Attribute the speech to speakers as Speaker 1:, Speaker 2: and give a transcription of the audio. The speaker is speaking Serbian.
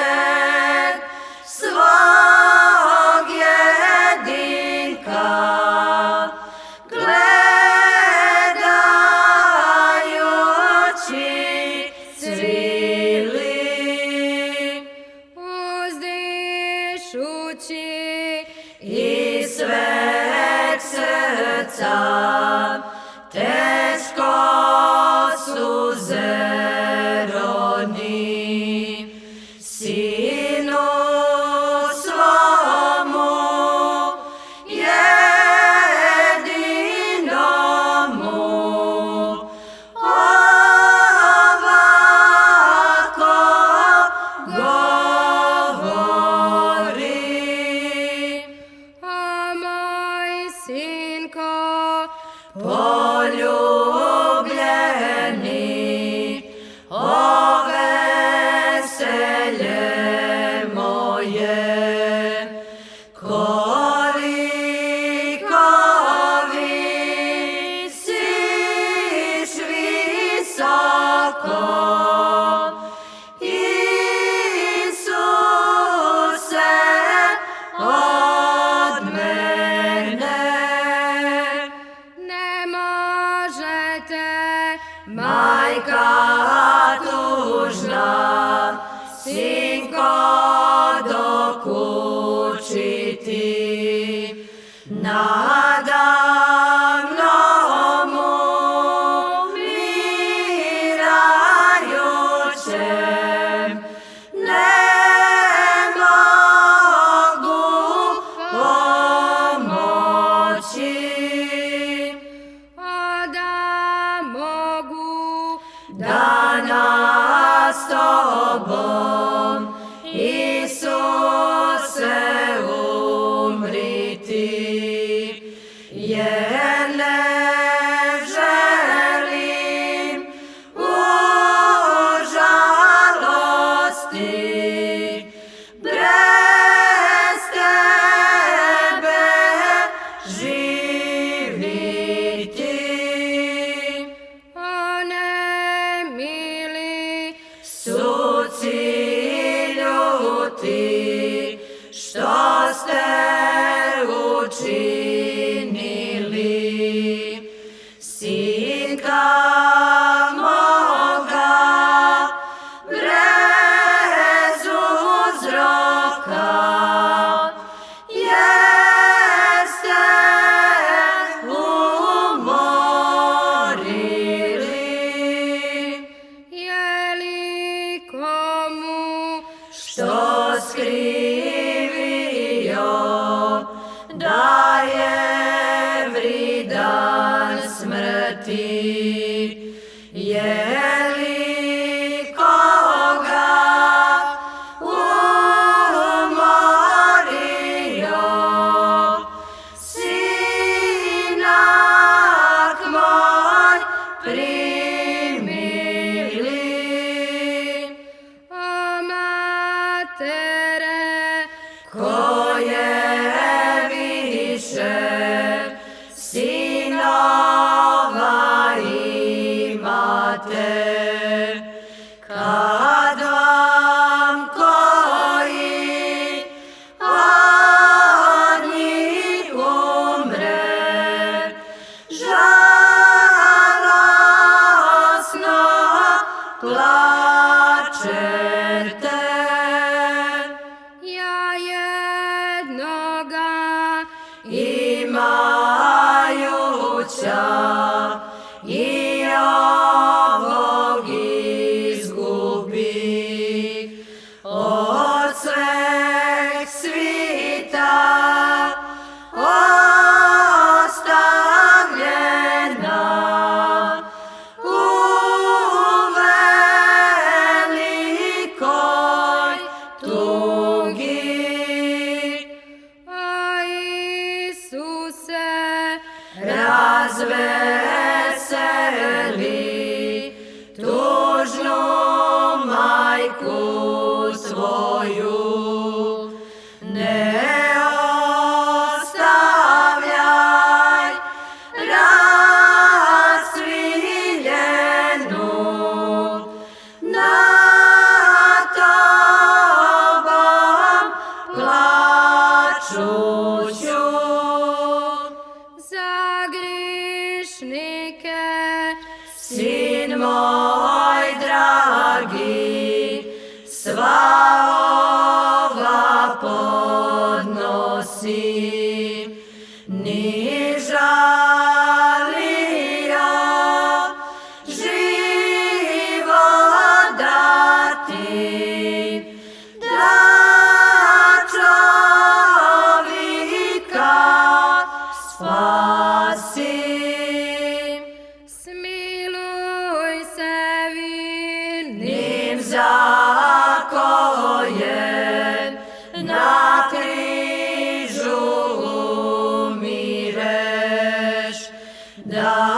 Speaker 1: umirućeg svog jedinka, gledajući cvili,
Speaker 2: uzdišući
Speaker 1: iz sveg srca teško suze roni, sinu svomu jedinomu ovako govori:
Speaker 2: a moj sinko
Speaker 1: poljubljeni, o veselje moje, koliko visiš visoko, Isuse, od mene.
Speaker 2: ne možete,
Speaker 1: Majka tužna, sinko dokučiti, nadamnom umirajućem, ne mogu pomoći.
Speaker 2: a da mogu
Speaker 1: Danas s tobom, Isuse, umriti, jer ne želim u žalosti bez tebe živiti.
Speaker 2: one mili
Speaker 1: Suci ljuti, što ste učinili, sinka moga bez uzroka, jeste umorili.
Speaker 2: je li komu
Speaker 1: Što skrivio da je vridan smrti, je li koga umorio, sinak moj primili.
Speaker 2: a matere
Speaker 1: Koje više sinova imate, kad vam koji od njih umre, žalosno plačete.
Speaker 2: ja jednoga
Speaker 1: Imajuća i ovog izgubi, od sveg svita ostavljena, u velikoj tugi.
Speaker 2: a Isuse
Speaker 1: Razve da